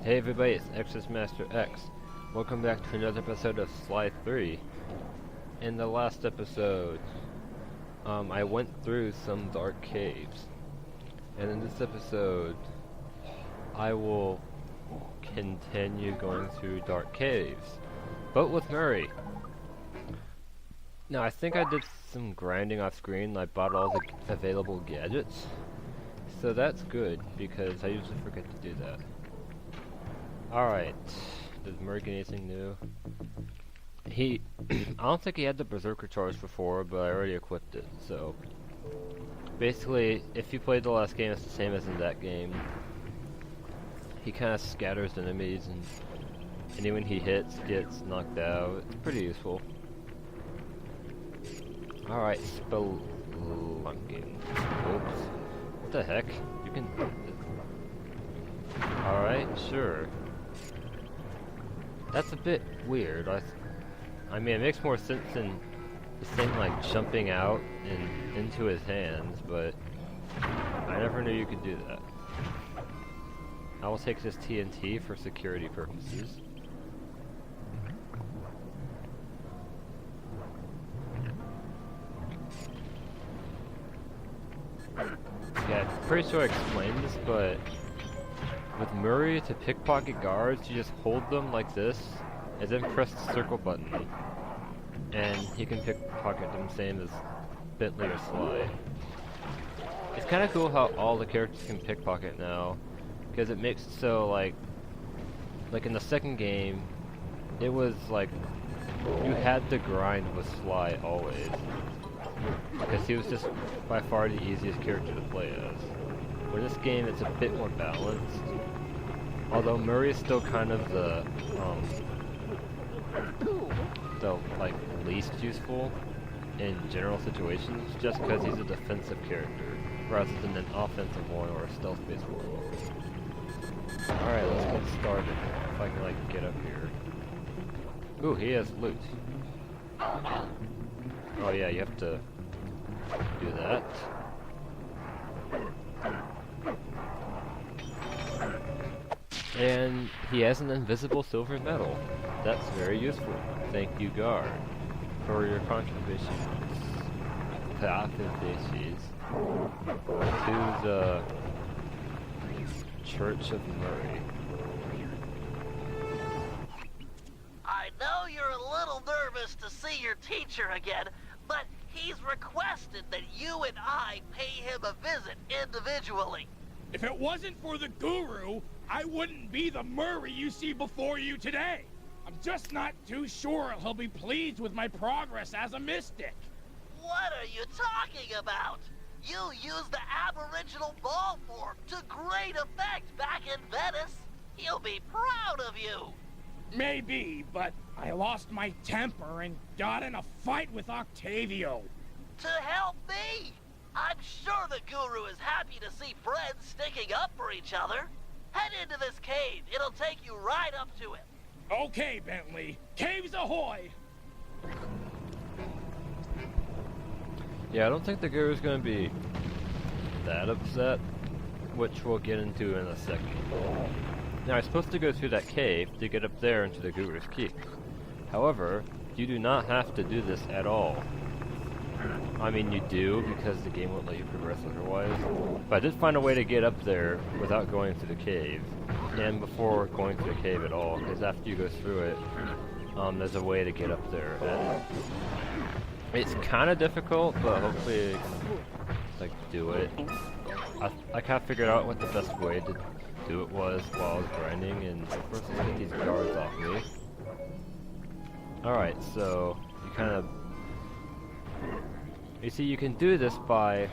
Hey everybody, it's X's Master X. Welcome back to another episode of Sly 3. In the last episode, I went through some dark caves. And in this episode, I will continue going through dark caves. But with Murray. Now I think I did some grinding off screen. I bought all the available gadgets. So that's good, because I usually forget to do that. Alright, does Murray get anything new? I don't think he had the Berserker charge before, but I already equipped it, so... Basically, if you played the last game, it's the same as in that game. He kind of scatters enemies, and anyone he hits gets knocked out. It's pretty useful. Alright, spelunking. Oops. What the heck? You can... Alright, sure. That's a bit weird. I mean, it makes more sense than this thing like jumping out and into his hands, but I never knew you could do that. I will take this TNT for security purposes. Yeah, I'm pretty sure I explained this, but with Murray, to pickpocket guards, you just hold them like this, and then press the circle button. And he can pickpocket them, same as Bentley or Sly. It's kind of cool how all the characters can pickpocket now, because it makes it so, like in the second game, it was like, you had to grind with Sly always. Because he was just by far the easiest character to play as. For this game, it's a bit more balanced. Although Murray is still kind of the like least useful in general situations, just because he's a defensive character rather than an offensive one or a stealth-based one. All right, let's get started. If I can like get up here. Ooh, he has loot. Oh yeah, you have to do that. And he has an invisible silver medal. That's very useful. Thank you, guard, for your contributions to the Church of Murray. I know you're a little nervous to see your teacher again, but he's requested that you and I pay him a visit individually. If it wasn't for the Guru, I wouldn't be the Murray you see before you today. I'm just not too sure he'll be pleased with my progress as a mystic. What are you talking about? You used the Aboriginal ball form to great effect back in Venice. He'll be proud of you. Maybe, but I lost my temper and got in a fight with Octavio. To help me? I'm sure the Guru is happy to see friends sticking up for each other. Head into this cave. It'll take you right up to it. Okay, Bentley. Caves ahoy! Yeah, I don't think the Guru's gonna be that upset, which we'll get into in a second. Now, I'm supposed to go through that cave to get up there into the Guru's Keep. However, you do not have to do this at all. I mean, you do, because the game won't let you progress otherwise. But I did find a way to get up there without going through the cave. And before going through the cave at all, because after you go through it, there's a way to get up there. And it's kind of difficult, but hopefully, like, do it. I kind of figured out what the best way to do it was while I was grinding, and first let's get these guards off me. Alright, so, you kind of... You see, you can do this by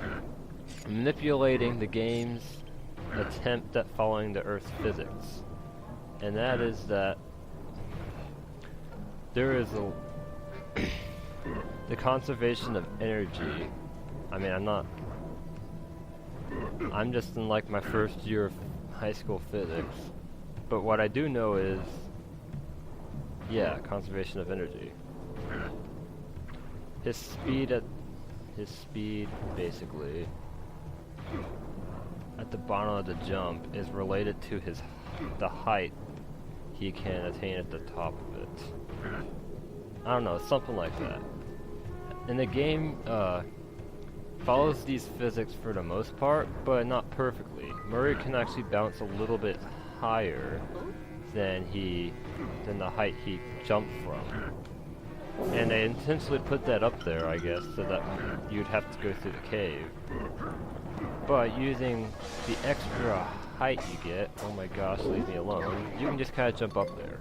manipulating the game's attempt at following the Earth's physics. And that is that there is the conservation of energy. I mean, I'm just in like my first year of high school physics. But what I do know is, yeah, conservation of energy. His speed, basically, at the bottom of the jump is related to his the height he can attain at the top of it. I don't know, something like that. And the game follows these physics for the most part, but not perfectly. Murray can actually bounce a little bit higher than the height he jumped from. And they intentionally put that up there, I guess, so that you'd have to go through the cave. But using the extra height you get, oh my gosh, leave me alone, you can just kind of jump up there.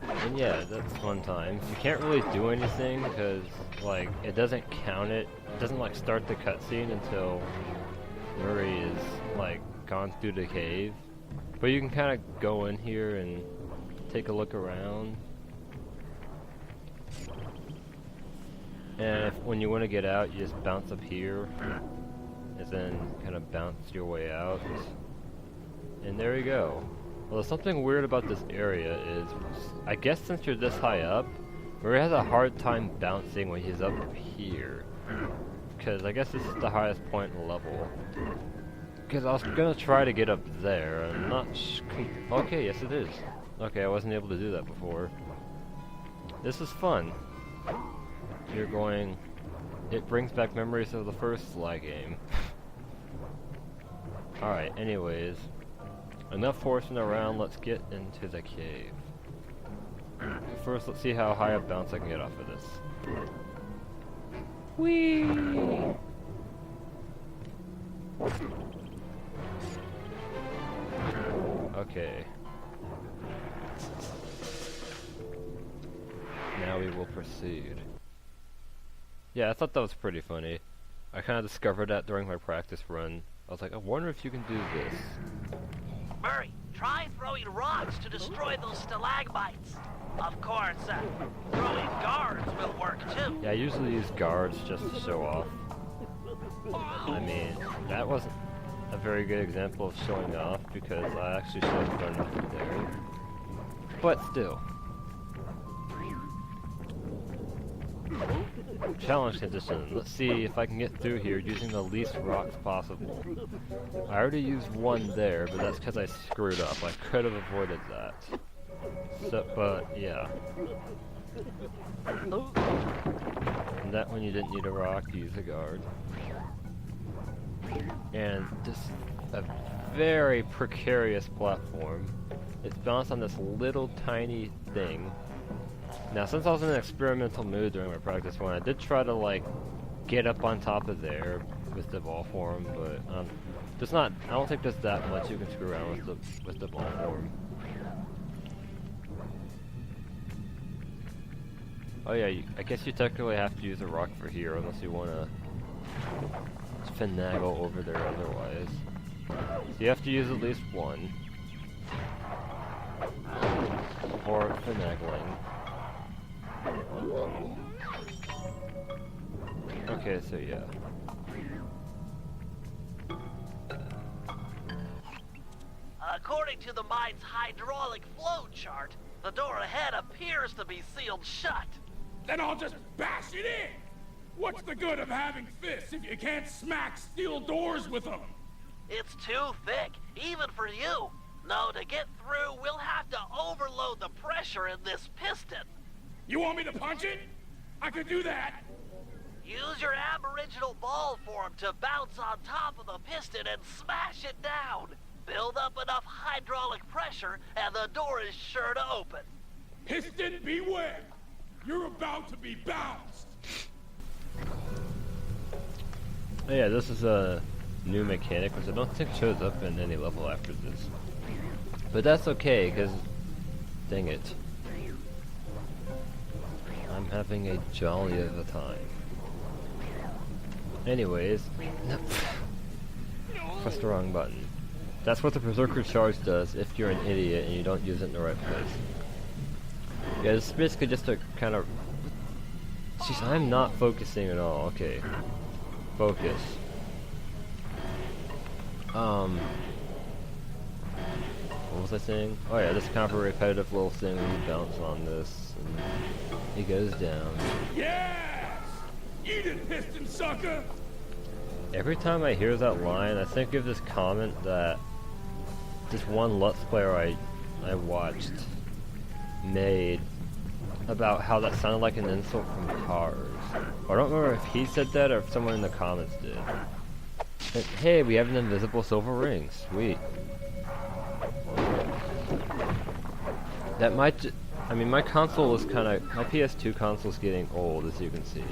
And yeah, that's fun times. You can't really do anything because, like, it doesn't count it. It doesn't, like, start the cutscene until Murray is, like, gone through the cave. But you can kind of go in here and take a look around. And when you want to get out, you just bounce up here. And then kind of bounce your way out. And there you go. Well, something weird about this area is, I guess since you're this high up, Murray has a hard time bouncing when he's up here. Because I guess this is the highest point in the level. Because I was gonna try to get up there, I'm not okay, yes it is. Okay, I wasn't able to do that before. This is fun. You're going... It brings back memories of the first Sly game. Alright, anyways. Enough horsing around, let's get into the cave. First, let's see how high a bounce I can get off of this. Whee! Okay. Now we will proceed. Yeah, I thought that was pretty funny. I kind of discovered that during my practice run. I was like, I wonder if you can do this. Murray, try throwing rocks to destroy those stalagmites. Of course, throwing guards will work too. Yeah, I usually use guards just to show off. I mean, that wasn't a very good example of showing off because I actually should have done nothing there. But still. Challenge condition. Let's see if I can get through here using the least rocks possible. I already used one there, but that's because I screwed up. I could have avoided that. So, but yeah. And that one you didn't need a rock, you use a guard. And this a very precarious platform. It's balanced on this little tiny thing. Now, since I was in an experimental mood during my practice run, I did try to, like, get up on top of there with the ball form, but there's not. I don't think there's that much you can screw around with the ball form. Oh yeah, I guess you technically have to use a rock for here, unless you want to finagle over there otherwise. So you have to use at least one. Or finagling. Okay, so yeah. According to the mine's hydraulic flow chart, the door ahead appears to be sealed shut. Then I'll just bash it in! What's the good of having fists if you can't smack steel doors with them? It's too thick, even for you. No, to get through, we'll have to overload the pressure in this piston. You want me to punch it? I could do that. Use your aboriginal ball form to bounce on top of the piston and smash it down. Build up enough hydraulic pressure, and the door is sure to open. Piston beware! You're about to be bounced! Oh yeah, this is a new mechanic, which I don't think shows up in any level after this. But that's okay, because... dang it. I'm having a jolly of a time. Anyways... press the wrong button. That's what the Berserker Charge does if you're an idiot and you don't use it in the right place. Yeah, this is basically just a kind of... Jeez, I'm not focusing at all. Okay. Focus. What was I saying? Oh yeah, this kind of a repetitive little thing where you bounce on this and it goes down. Yes! Eat it, piston sucker! Every time I hear that line, I think of this comment that this one Let's Player I watched made about how that sounded like an insult from Cars. I don't remember if he said that or if someone in the comments did. But, hey, we have an invisible silver ring. Sweet. That might I mean, my console is kinda... My PS2 console's getting old, as you can see.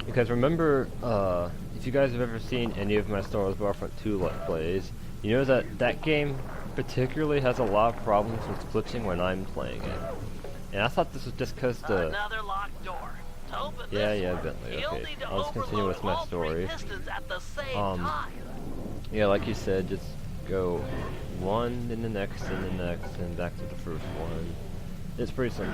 Because remember, if you guys have ever seen any of my Star Wars Battlefront 2 Let's Plays, you know that that game particularly has a lot of problems with glitching when I'm playing it. And I thought this was just because the... Another locked door. To open Yeah, this yeah, one, Bentley, you'll okay. need to I'll just continue with my overload all story. 3 pistons at the same time. Yeah, like you said, just go one, then the next, and back to the first one. It's pretty simple.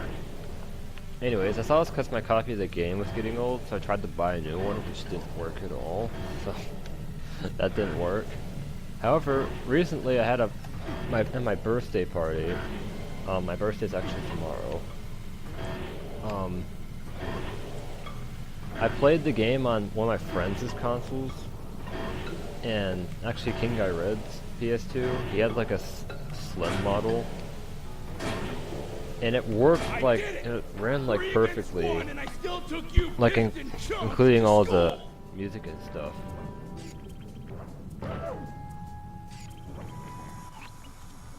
Anyways, I saw this because my copy of the game was getting old, so I tried to buy a new one, which didn't work at all. So that didn't work. However, recently I had my birthday party. My birthday's actually tomorrow. I played the game on one of my friends' consoles, and actually King Guy Red's PS2. He had like a slim model, and it worked like it ran like perfectly, like including all the music and stuff.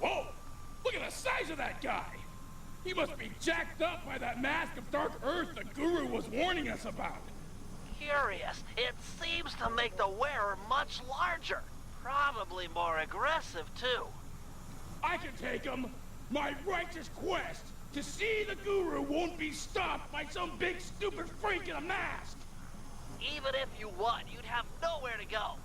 Whoa! Look at the size of that guy! He must be jacked up by that mask of dark earth the Guru was warning us about. Curious. It seems to make the wearer much larger. Probably more aggressive, too. I can take him. My righteous quest to see the Guru won't be stopped by some big stupid freak in a mask. Even if you won, you'd have nowhere to go.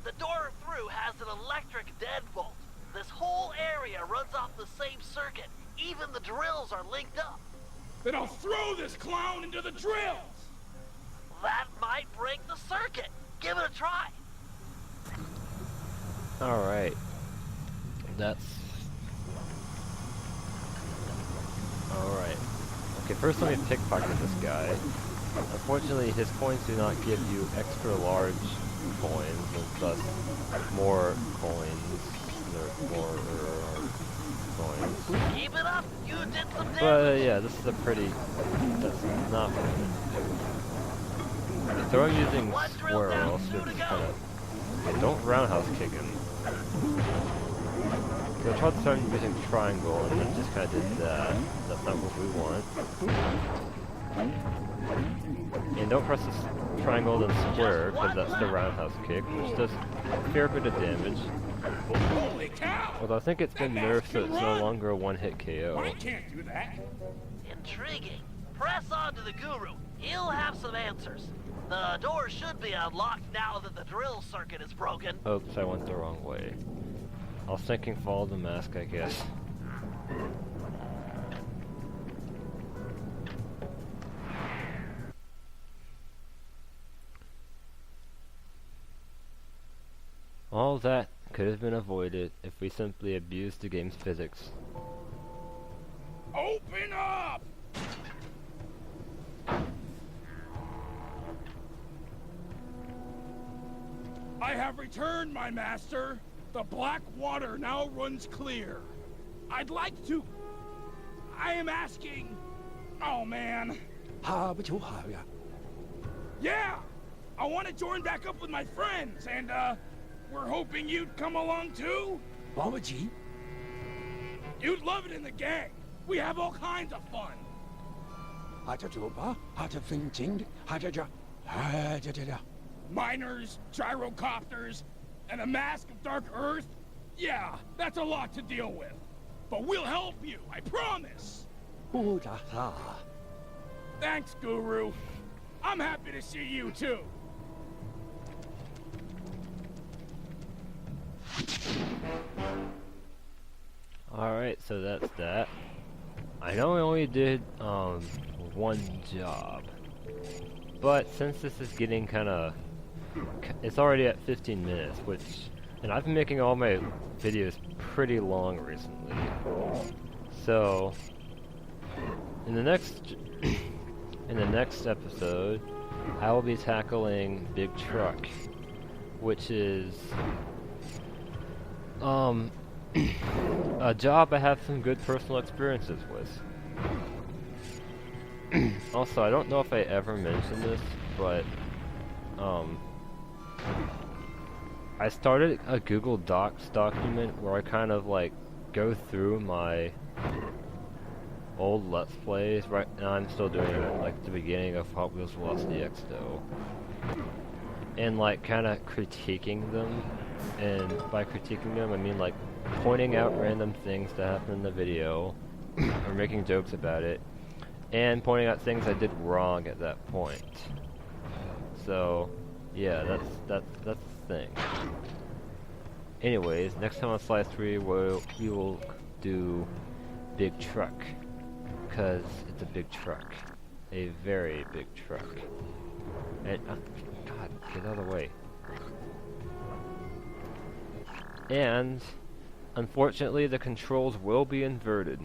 The door through has an electric deadbolt. This whole area runs off the same circuit. Even the drills are linked up. Then I'll throw this clown into the drills. That might break the circuit. Give it a try. Alright. That's... Alright. Okay, first let me pickpocket this guy. Unfortunately, his coins do not give you extra large coins, and thus more coins. More coins. Keep it up. You did some damage. But yeah, this is a pretty... That's not what I'm gonna do. So I'm using Swirl, so just kind of... Okay, don't roundhouse kick him. So I tried to start using triangle, and then just kind of did that. That's not what we want. And don't press this triangle then square, because that's the roundhouse kick, which does a fair bit of damage. Holy cow! Although I think it's been nerfed so it's no longer a one-hit KO. I can't do that. Intriguing. Press on to the Guru. He'll have some answers. The door should be unlocked now that the drill circuit is broken. Oops, I went the wrong way. I was thinking follow the mask, I guess. All that could have been avoided if we simply abused the game's physics. Open up! I have returned, my master. The black water now runs clear. I'd like to... I am asking... Oh, man. Yeah! I want to join back up with my friends, and, we're hoping you'd come along, too? You'd love it in the gang. We have all kinds of fun. Miners, gyrocopters, and a mask of dark earth? Yeah, that's a lot to deal with. But we'll help you, I promise! Thanks, Guru. I'm happy to see you, too. Alright, so that's that. I know I only did, one job. But since this is getting kinda... It's already at 15 minutes, which... And I've been making all my videos pretty long recently. So... In the next episode, I will be tackling Big Truck, which is a job I have some good personal experiences with. Also, I don't know if I ever mentioned this, but I started a Google Docs document where I kind of like go through my old Let's Plays. Right now I'm still doing it at like the beginning of Hot Wheels Velocity X though. And like kind of critiquing them, and by critiquing them I mean like pointing out random things that happen in the video or making jokes about it, and pointing out things I did wrong at that point. So yeah, that's the thing. Anyways, next time on Slide 3 we will do Big Truck, because it's a big truck, a very big truck. And God, get out of the way. And unfortunately, the controls will be inverted.